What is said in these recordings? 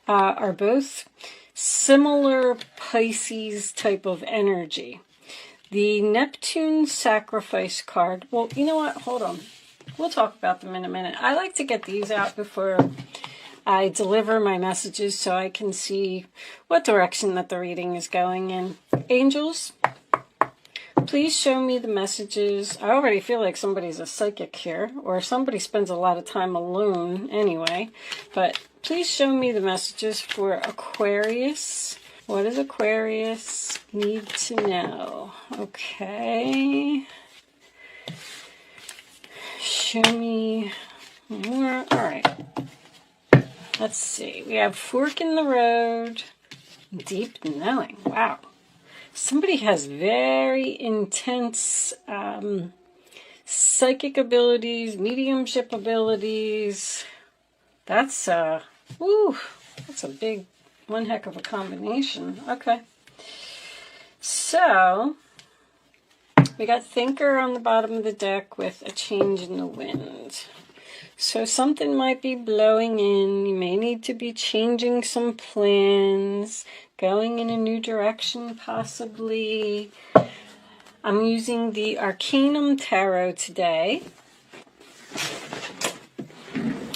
are both similar Pisces type of energy. The Neptune sacrifice card, well, you know what, hold on. We'll talk about them in a minute. I like to get these out before I deliver my messages so I can see what direction that the reading is going in. Angels, please show me the messages. I already feel like somebody's a psychic here, or somebody spends a lot of time alone anyway. But please show me the messages for Aquarius. What does Aquarius need to know? Okay. Show me more. All right. Let's see. We have fork in the road. Deep knowing. Wow. Somebody has very intense psychic abilities, mediumship abilities. That's a big, one heck of a combination. Okay. So, we got Thinker on the bottom of the deck with a change in the wind. So something might be blowing in. You may need to be changing some plans, going in a new direction possibly. I'm using the Arcanum Tarot today.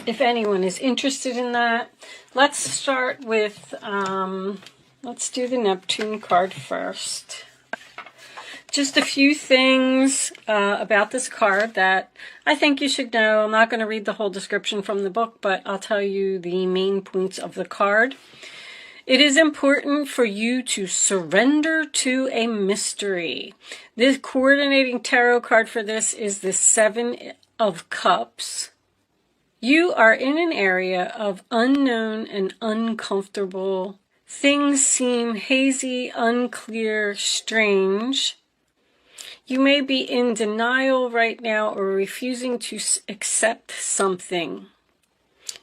If anyone is interested in that, let's start with, let's do the Neptune card first. Just a few things about this card that I think you should know. I'm not going to read the whole description from the book, but I'll tell you the main points of the card. It is important for you to surrender to a mystery. This coordinating tarot card for this is the Seven of Cups. You are in an area of unknown and uncomfortable. Things seem hazy, unclear, strange. You may be in denial right now or refusing to accept something.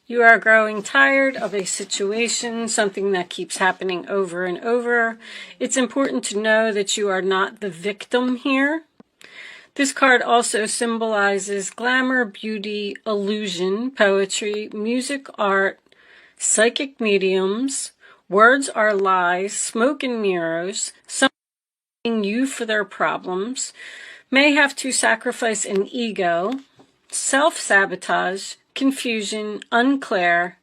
You are growing tired of a situation, something that keeps happening over and over. It's important to know that you are not the victim here. This card also symbolizes glamour, beauty, illusion, poetry, music, art, psychic mediums. Words are lies, smoke and mirrors. Some you for their problems, may have to sacrifice an ego, self-sabotage, confusion, unclear,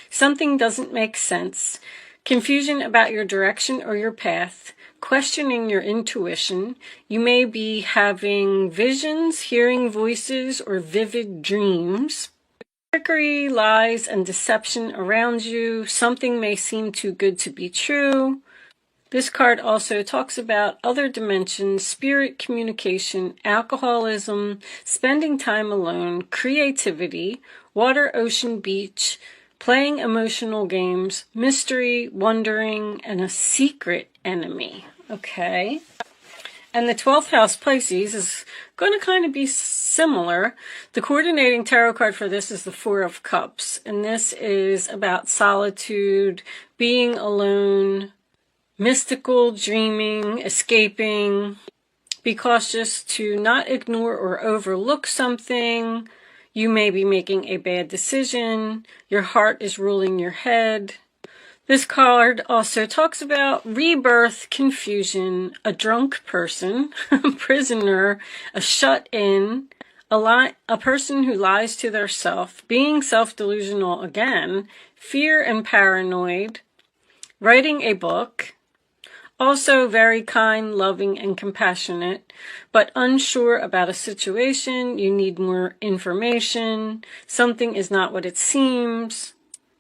something doesn't make sense, confusion about your direction or your path, questioning your intuition. You may be having visions, hearing voices, or vivid dreams. Trickery, lies, and deception around you. Something may seem too good to be true. This card also talks about other dimensions, spirit communication, alcoholism, spending time alone, creativity, water, ocean, beach, playing emotional games, mystery, wondering, and a secret enemy. Okay. And the 12th house Pisces is going to kind of be similar. The coordinating tarot card for this is the Four of Cups. And this is about solitude, being alone, mystical, dreaming, escaping. Be cautious to not ignore or overlook something. You may be making a bad decision. Your heart is ruling your head. This card also talks about rebirth, confusion, a drunk person, a prisoner, a shut-in, a person who lies to their self, being self-delusional again, fear and paranoid, writing a book. Also very kind, loving, and compassionate, but unsure about a situation. You need more information. Something is not what it seems.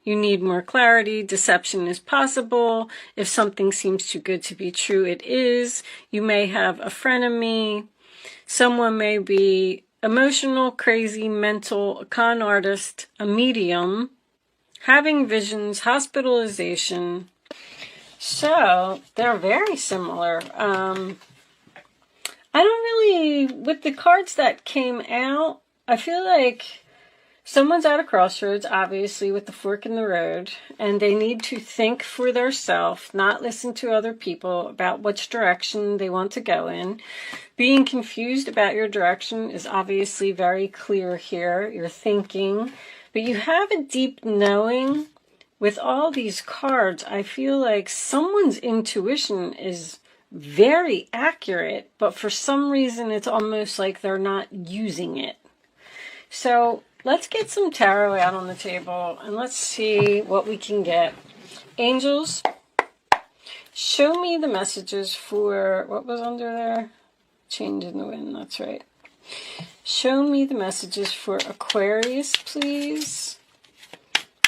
You need more clarity. Deception is possible. If something seems too good to be true, it is. You may have a frenemy. Someone may be emotional, crazy, mental, a con artist, a medium, having visions, hospitalization. So, they're very similar. I don't really, with the cards that came out, I feel like someone's at a crossroads, obviously, with the fork in the road, and they need to think for themselves, not listen to other people about which direction they want to go in. Being confused about your direction is obviously very clear here. You're thinking. But you have a deep knowing. With all these cards, I feel like someone's intuition is very accurate, but for some reason it's almost like they're not using it. So let's get some tarot out on the table and let's see what we can get. Angels, show me the messages for, what was under there? Change in the wind, that's right. Show me the messages for Aquarius, please.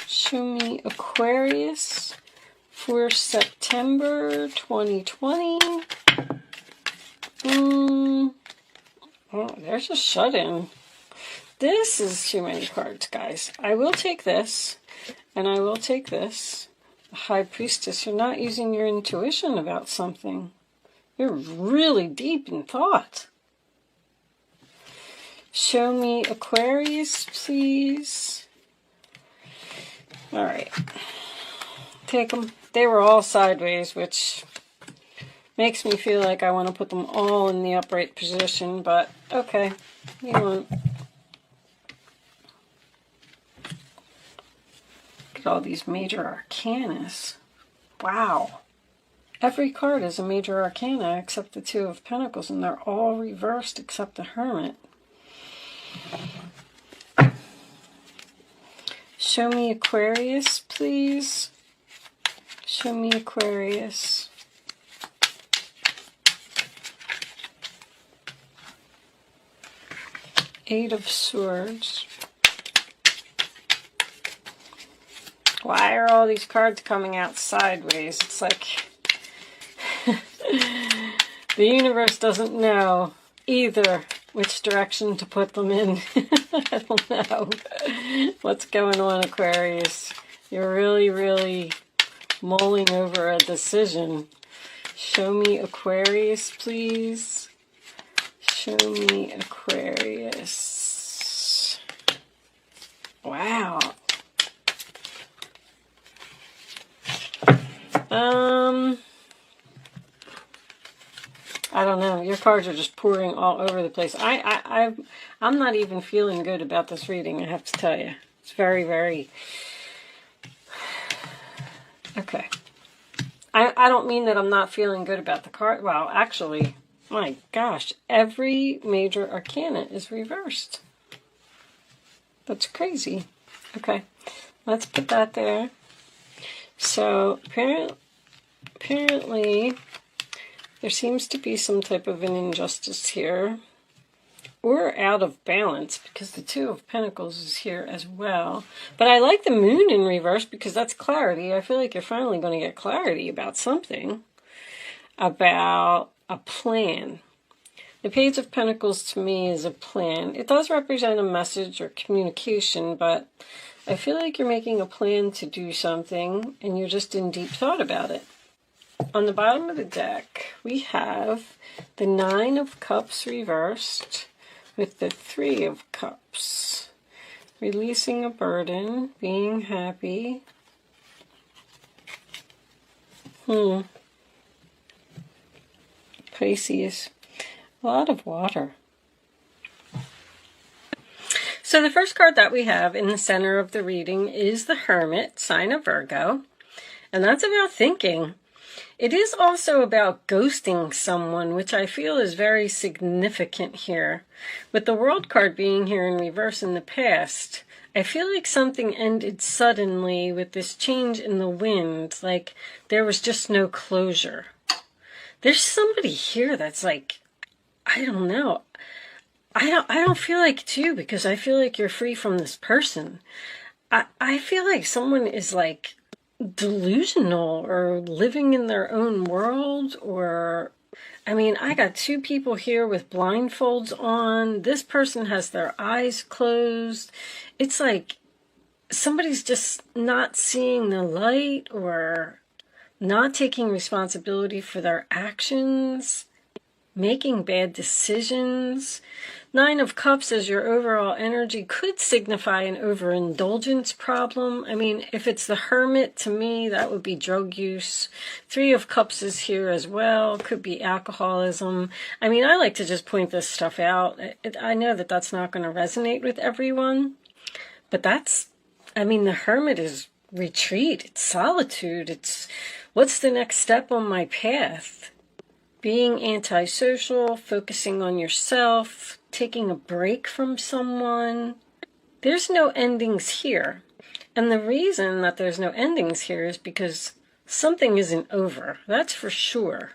Show me Aquarius for September 2020. Oh, there's a shut-in. This is too many cards, guys. I will take this, and I will take this. The High Priestess, you're not using your intuition about something. You're really deep in thought. Show me Aquarius, please. All right, take them. They were all sideways, which makes me feel like I want to put them all in the upright position, but okay, you won't. Look at all these major arcanas. Wow. Every card is a major arcana except the Two of Pentacles, and they're all reversed except the Hermit. Show me Aquarius, please. Show me Aquarius. Eight of Swords. Why are all these cards coming out sideways? It's like the universe doesn't know either which direction to put them in. I don't know what's going on, Aquarius. You're really, really mulling over a decision. Show me Aquarius, please. Show me Aquarius. Wow. I don't know. Your cards are just pouring all over the place. I'm not even feeling good about this reading, I have to tell you. It's very, very... Okay. I don't mean that I'm not feeling good about the card. Well, actually, my gosh, every major arcana is reversed. That's crazy. Okay, let's put that there. So, apparently, there seems to be some type of an injustice here. Or out of balance, because the Two of Pentacles is here as well. But I like the Moon in reverse because that's clarity. I feel like you're finally going to get clarity about something. About a plan. The Page of Pentacles to me is a plan. It does represent a message or communication, but I feel like you're making a plan to do something and you're just in deep thought about it. On the bottom of the deck, we have the Nine of Cups reversed with the Three of Cups. Releasing a burden, being happy. Pisces. A lot of water. So the first card that we have in the center of the reading is the Hermit, sign of Virgo. And that's about thinking. It is also about ghosting someone, which I feel is very significant here. With the World card being here in reverse in the past, I feel like something ended suddenly with this change in the wind, like there was just no closure. There's somebody here that's like, I don't know. I don't feel like too, because I feel like you're free from this person. I feel like someone is like delusional or living in their own world, or I mean, I got two people here with blindfolds on. This person has their eyes closed. It's like somebody's just not seeing the light or not taking responsibility for their actions, making bad decisions. Nine of Cups as your overall energy could signify an overindulgence problem. I mean, if it's the Hermit, to me, that would be drug use. Three of Cups is here as well. Could be alcoholism. I mean, I like to just point this stuff out. I know that that's not going to resonate with everyone, but that's I mean, the Hermit is retreat, it's solitude, it's what's the next step on my path? Being antisocial, focusing on yourself, taking a break from someone. There's no endings here. And the reason that there's no endings here is because something isn't over. That's for sure.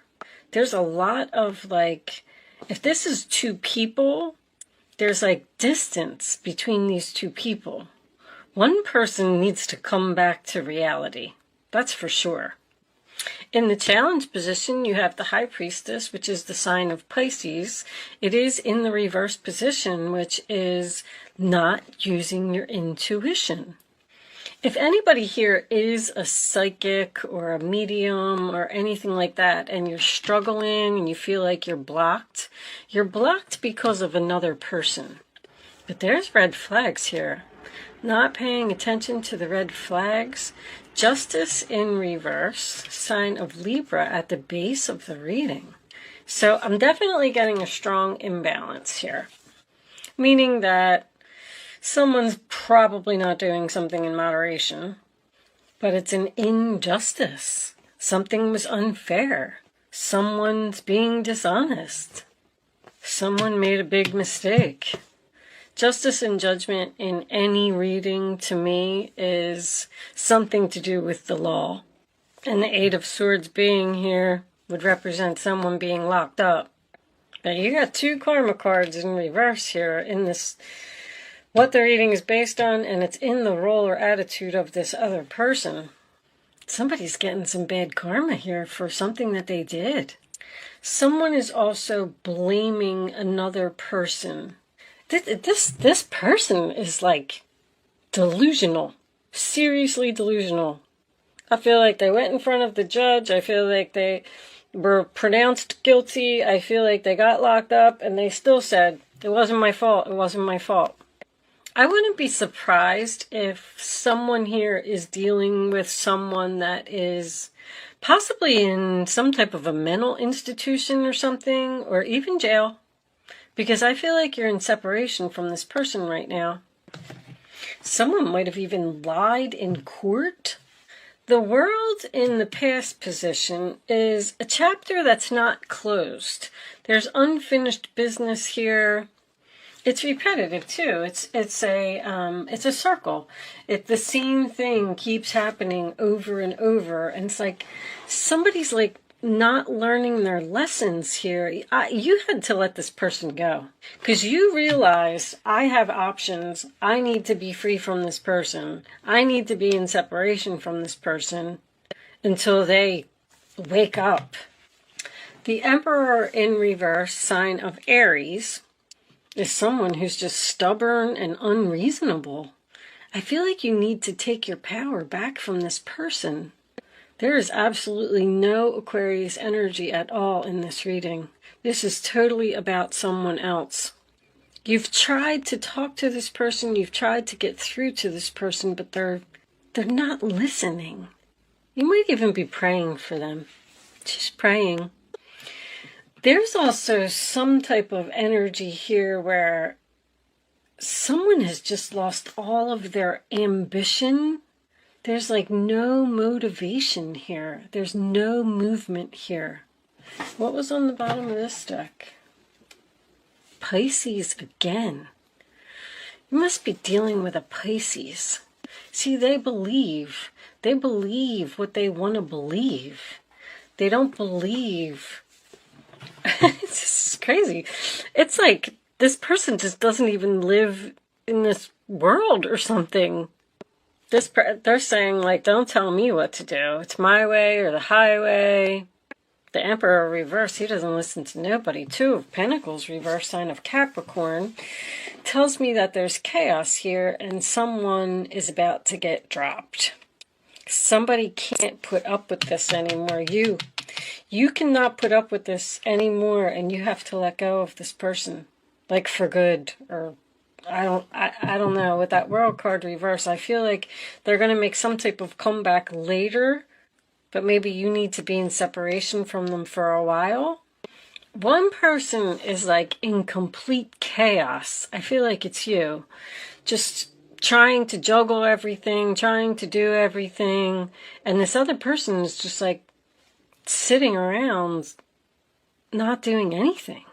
There's a lot of like, if this is two people, there's like distance between these two people. One person needs to come back to reality. That's for sure. In the challenge position, you have the High Priestess, which is the sign of Pisces. It is in the reverse position, which is not using your intuition. If anybody here is a psychic or a medium or anything like that, and you're struggling and you feel like you're blocked because of another person. But there's red flags here. Not paying attention to the red flags. Justice in reverse, sign of Libra at the base of the reading. So I'm definitely getting a strong imbalance here. Meaning that someone's probably not doing something in moderation, but it's an injustice. Something was unfair. Someone's being dishonest. Someone made a big mistake. Justice and judgment in any reading to me is something to do with the law. And the Eight of Swords being here would represent someone being locked up. Now you got two karma cards in reverse here in this, what the reading is based on, and it's in the role or attitude of this other person. Somebody's getting some bad karma here for something that they did. Someone is also blaming another person. This person is like delusional, seriously delusional. I feel like they went in front of the judge. I feel like they were pronounced guilty. I feel like they got locked up and they still said, it wasn't my fault, it wasn't my fault. I wouldn't be surprised if someone here is dealing with someone that is possibly in some type of a mental institution or something, or even jail. Because I feel like you're in separation from this person right now. Someone might have even lied in court. The World in the past position is a chapter that's not closed. There's unfinished business here. It's repetitive too. It's a circle. The same thing keeps happening over and over, and it's like somebody's like not learning their lessons here. You had to let this person go because you realize I have options. I need to be free from this person. I need to be in separation from this person until they wake up. The Emperor in reverse, sign of Aries, is someone who's just stubborn and unreasonable. I feel like you need to take your power back from this person. There is absolutely no Aquarius energy at all in this reading. This is totally about someone else. You've tried to talk to this person, you've tried to get through to this person, but they're not listening. You might even be praying for them. Just praying. There's also some type of energy here where someone has just lost all of their ambition. There's like no motivation here. There's no movement here. What was on the bottom of this deck? Pisces again. You must be dealing with a Pisces. See, they believe what they want to believe. They don't believe. It's just crazy. It's like this person just doesn't even live in this world or something. They're saying, like, don't tell me what to do. It's my way or the highway. The Emperor reverse, he doesn't listen to nobody. Two of Pentacles reverse, sign of Capricorn, tells me that there's chaos here and someone is about to get dropped. Somebody can't put up with this anymore. You cannot put up with this anymore, and you have to let go of this person, like for good, or I don't know. With that World card reverse, I feel like they're going to make some type of comeback later, but maybe you need to be in separation from them for a while. One person is like in complete chaos. I feel like it's you. Just trying to juggle everything, trying to do everything, and this other person is just like sitting around not doing anything,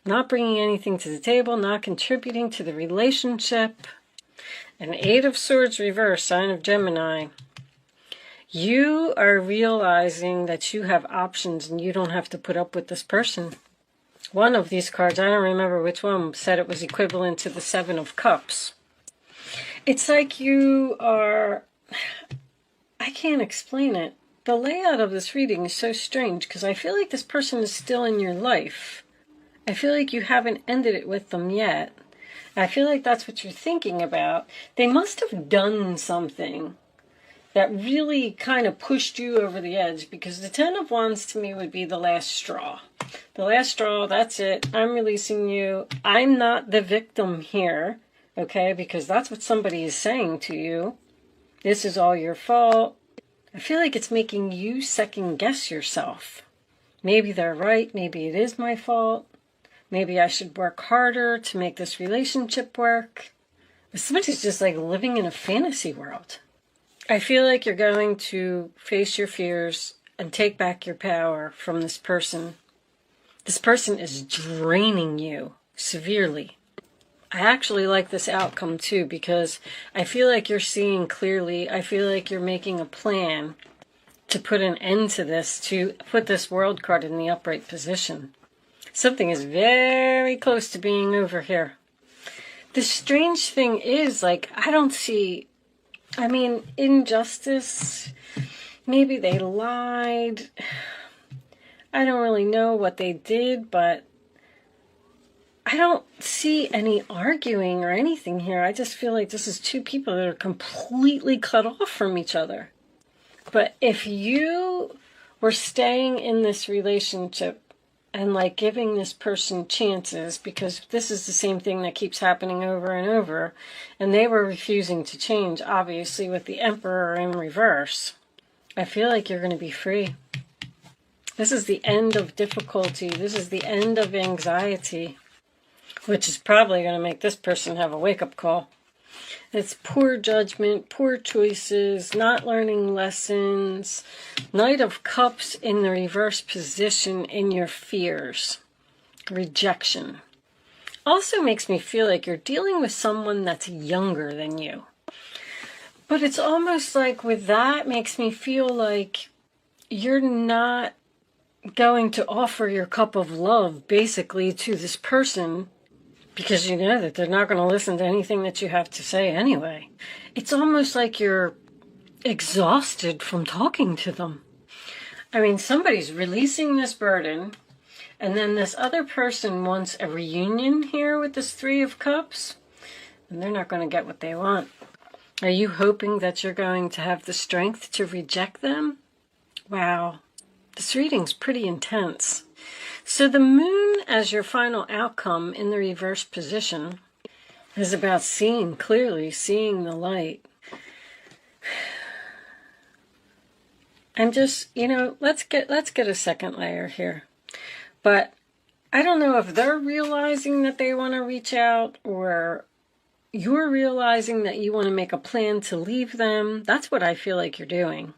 not bringing anything to the table, not contributing to the relationship. An Eight of Swords reverse, sign of Gemini. You are realizing that you have options and you don't have to put up with this person. One of these cards, I don't remember which one, said it was equivalent to the Seven of Cups. It's like you are, I can't explain it. The layout of this reading is so strange because I feel like this person is still in your life. I feel like you haven't ended it with them yet. I feel like that's what you're thinking about. They must have done something that really kind of pushed you over the edge, because the Ten of Wands to me would be the last straw. The last straw, that's it. I'm releasing you. I'm not the victim here, okay? Because that's what somebody is saying to you. This is all your fault. I feel like it's making you second guess yourself. Maybe they're right. Maybe it is my fault. Maybe I should work harder to make this relationship work. But somebody's just like living in a fantasy world. I feel like you're going to face your fears and take back your power from this person. This person is draining you severely. I actually like this outcome too, because I feel like you're seeing clearly. I feel like you're making a plan to put an end to this, to put this World card in the upright position. Something is very close to being over here. The strange thing is, like, I don't see, I mean, injustice. Maybe they lied. I don't really know what they did, but I don't see any arguing or anything here. I just feel like this is two people that are completely cut off from each other. But if you were staying in this relationship and like giving this person chances, because this is the same thing that keeps happening over and over, and they were refusing to change, obviously, with the Emperor in reverse, I feel like you're going to be free. This is the end of difficulty. This is the end of anxiety, which is probably going to make this person have a wake-up call. It's poor judgment, poor choices, not learning lessons. Knight of Cups in the reverse position in your fears. Rejection. Also makes me feel like you're dealing with someone that's younger than you. But it's almost like with that makes me feel like you're not going to offer your cup of love basically to this person, because you know that they're not going to listen to anything that you have to say anyway. It's almost like you're exhausted from talking to them. I mean, somebody's releasing this burden, and then this other person wants a reunion here with this Three of Cups, and they're not going to get what they want. Are you hoping that you're going to have the strength to reject them? Wow. This reading's pretty intense. So the moon as your final outcome in the reverse position is about seeing clearly, seeing the light. And just, you know, let's get a second layer here. But I don't know if they're realizing that they want to reach out, or you're realizing that you want to make a plan to leave them. That's what I feel like you're doing.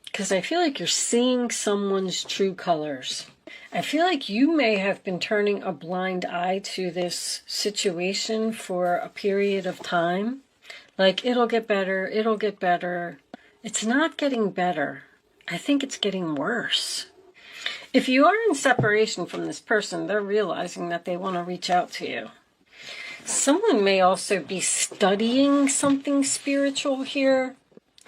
Because I feel like you're seeing someone's true colors. I feel like you may have been turning a blind eye to this situation for a period of time. Like, it'll get better, it'll get better. It's not getting better. I think it's getting worse. If you are in separation from this person, they're realizing that they want to reach out to you. Someone may also be studying something spiritual here.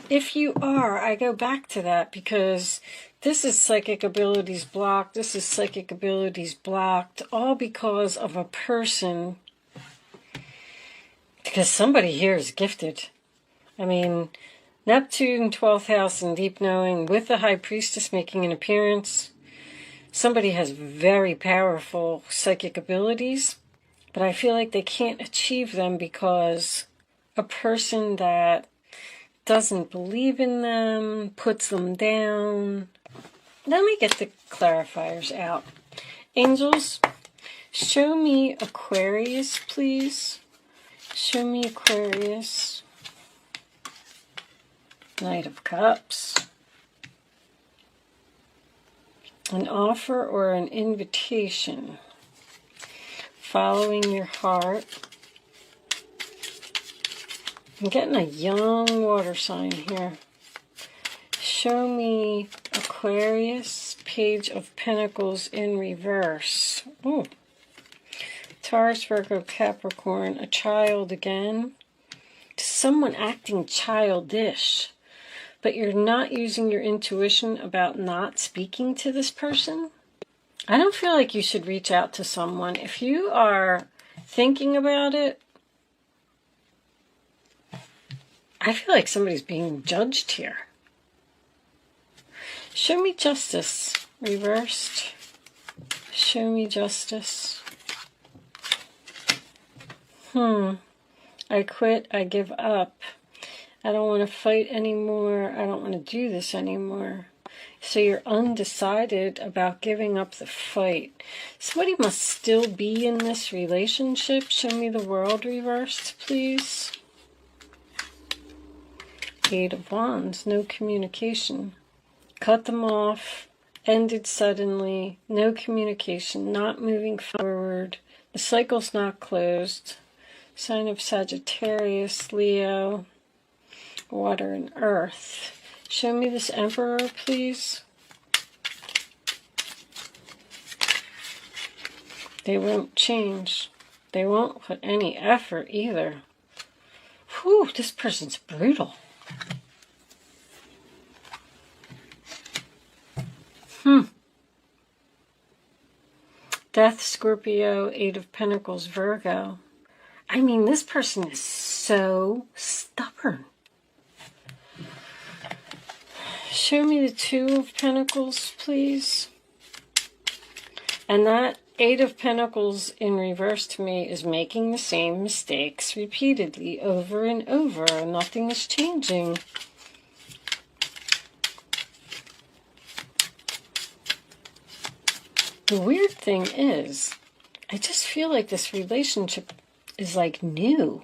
If you are, I go back to that, because this is psychic abilities blocked, this is psychic abilities blocked, all because of a person, because somebody here is gifted. I mean, Neptune, 12th house, and deep knowing, with the High Priestess making an appearance. Somebody has very powerful psychic abilities, but I feel like they can't achieve them because a person that doesn't believe in them, puts them down. Let me get the clarifiers out. Angels, show me Aquarius, please. Show me Aquarius. Knight of Cups. An offer or an invitation. Following your heart. I'm getting a young water sign here. Show me Aquarius, Page of Pentacles in reverse. Ooh. Taurus, Virgo, Capricorn, a child again. Someone acting childish, but you're not using your intuition about not speaking to this person. I don't feel like you should reach out to someone. If you are thinking about it, I feel like somebody's being judged here. Show me Justice, reversed. Show me Justice. I quit, I give up. I don't want to fight anymore. I don't want to do this anymore. So you're undecided about giving up the fight. Somebody must still be in this relationship. Show me the World reversed, please. Eight of Wands, no communication. Cut them off, ended suddenly, no communication, not moving forward. The cycle's not closed. Sign of Sagittarius, Leo, water and earth. Show me this Emperor, please. They won't change. They won't put any effort either. Whew, this person's brutal. Death, Scorpio, Eight of Pentacles, Virgo. I mean, this person is so stubborn. Show me the Two of Pentacles, please. And that Eight of Pentacles in reverse to me is making the same mistakes repeatedly over and over. Nothing is changing. The weird thing is, I just feel like this relationship is like new.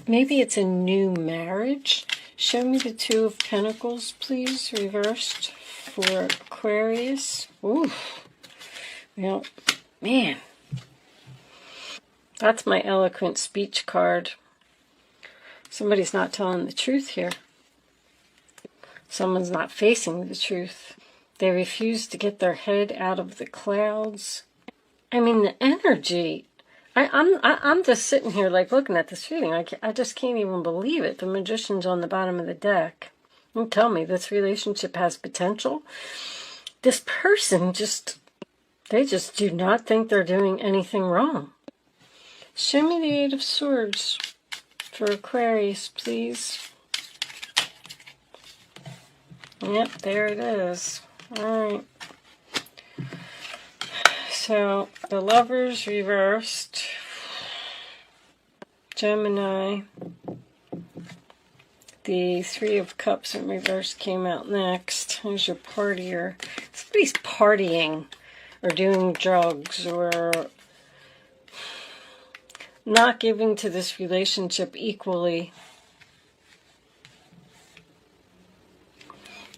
Maybe it's a new marriage. Show me the Two of Pentacles, please, reversed for Aquarius. Ooh. Well, man. That's my eloquent speech card. Somebody's not telling the truth here. Someone's not facing the truth. They refuse to get their head out of the clouds. I mean, the energy. I'm just sitting here like looking at this reading. I just can't even believe it. The Magician's on the bottom of the deck. Don't tell me this relationship has potential. This person they just do not think they're doing anything wrong. Show me the Eight of Swords for Aquarius, please. Yep, there it is. Alright. So, the Lovers reversed. Gemini. The Three of Cups in reverse came out next. Who's your partier? Somebody's partying or doing drugs or not giving to this relationship equally.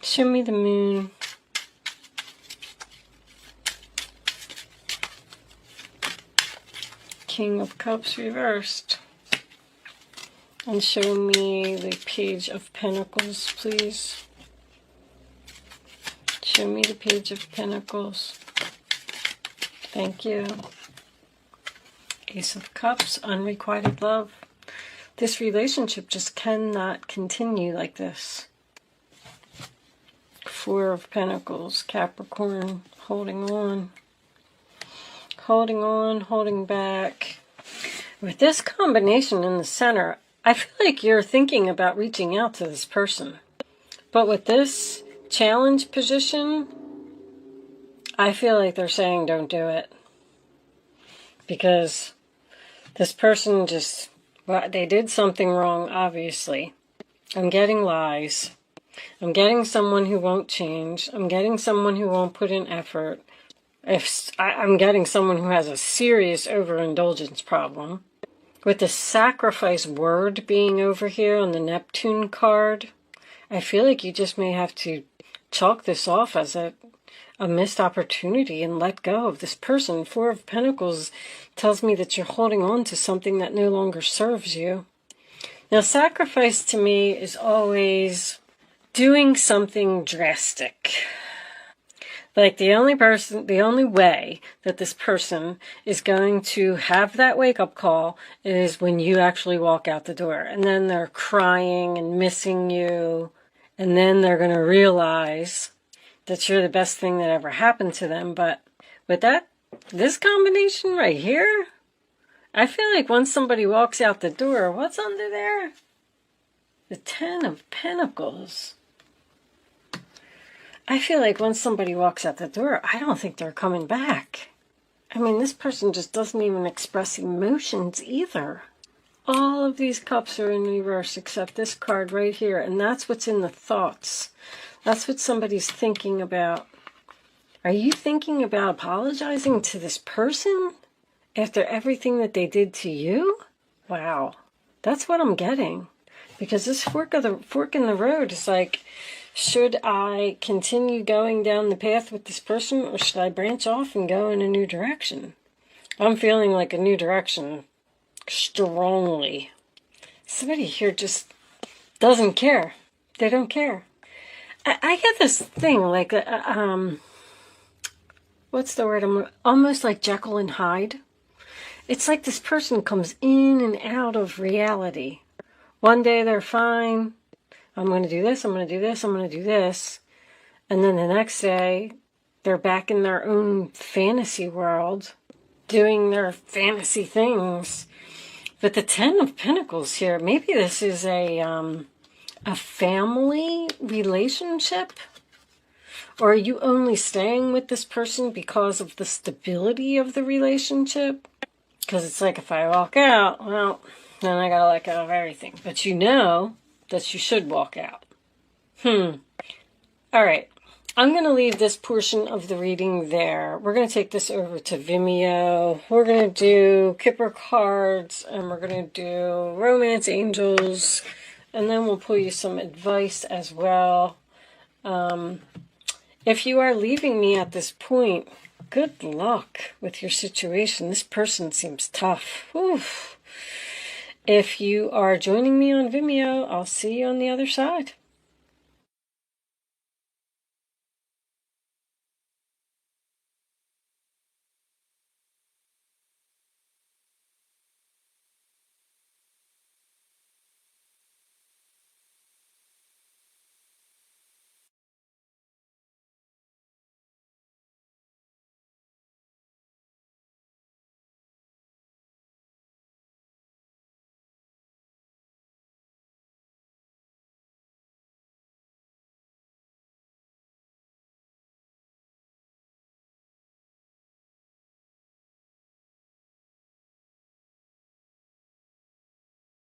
Show me the Moon. King of Cups reversed. And show me the Page of Pentacles, please. Show me the Page of Pentacles. Thank you. Ace of Cups, unrequited love. This relationship just cannot continue like this. Four of Pentacles, Capricorn, holding on. Holding on, holding back. With this combination in the center, I feel like you're thinking about reaching out to this person. But with this challenge position, I feel like they're saying don't do it. Because this person well, they did something wrong, obviously. I'm getting lies. I'm getting someone who won't change. I'm getting someone who won't put in effort. I'm getting someone who has a serious overindulgence problem. With the sacrifice word being over here on the Neptune card, I feel like you just may have to chalk this off as a missed opportunity and let go of this person. Four of Pentacles tells me that you're holding on to something that no longer serves you. Now, sacrifice to me is always doing something drastic. Like the only way that this person is going to have that wake-up call is when you actually walk out the door. And then they're crying and missing you. And then they're going to realize that you're the best thing that ever happened to them. But with this combination right here, I feel like once somebody walks out the door, what's under there? The Ten of Pentacles. I feel like once somebody walks out the door, I don't think they're coming back. I mean, this person just doesn't even express emotions either. All of these cups are in reverse except this card right here. And that's what's in the thoughts. That's what somebody's thinking about. Are you thinking about apologizing to this person after everything that they did to you? Wow. That's what I'm getting. Because this fork in the road is like, should I continue going down the path with this person, or should I branch off and go in a new direction? I'm feeling like a new direction strongly. Somebody here just doesn't care. They don't care. I get this thing like, what's the word? Almost like Jekyll and Hyde. It's like this person comes in and out of reality. One day they're fine. I'm going to do this, I'm going to do this, I'm going to do this. And then the next day, they're back in their own fantasy world, doing their fantasy things. But the Ten of Pentacles here, maybe this is a family relationship? Or are you only staying with this person because of the stability of the relationship? Because it's like, if I walk out, well, then I got to let go of everything. But you know that you should walk out. All right. I'm going to leave this portion of the reading there. We're going to take this over to Vimeo. We're going to do Kipper cards, and we're going to do Romance Angels, and then we'll pull you some advice as well. If you are leaving me at this point, good luck with your situation. This person seems tough. Oof. If you are joining me on Vimeo, I'll see you on the other side.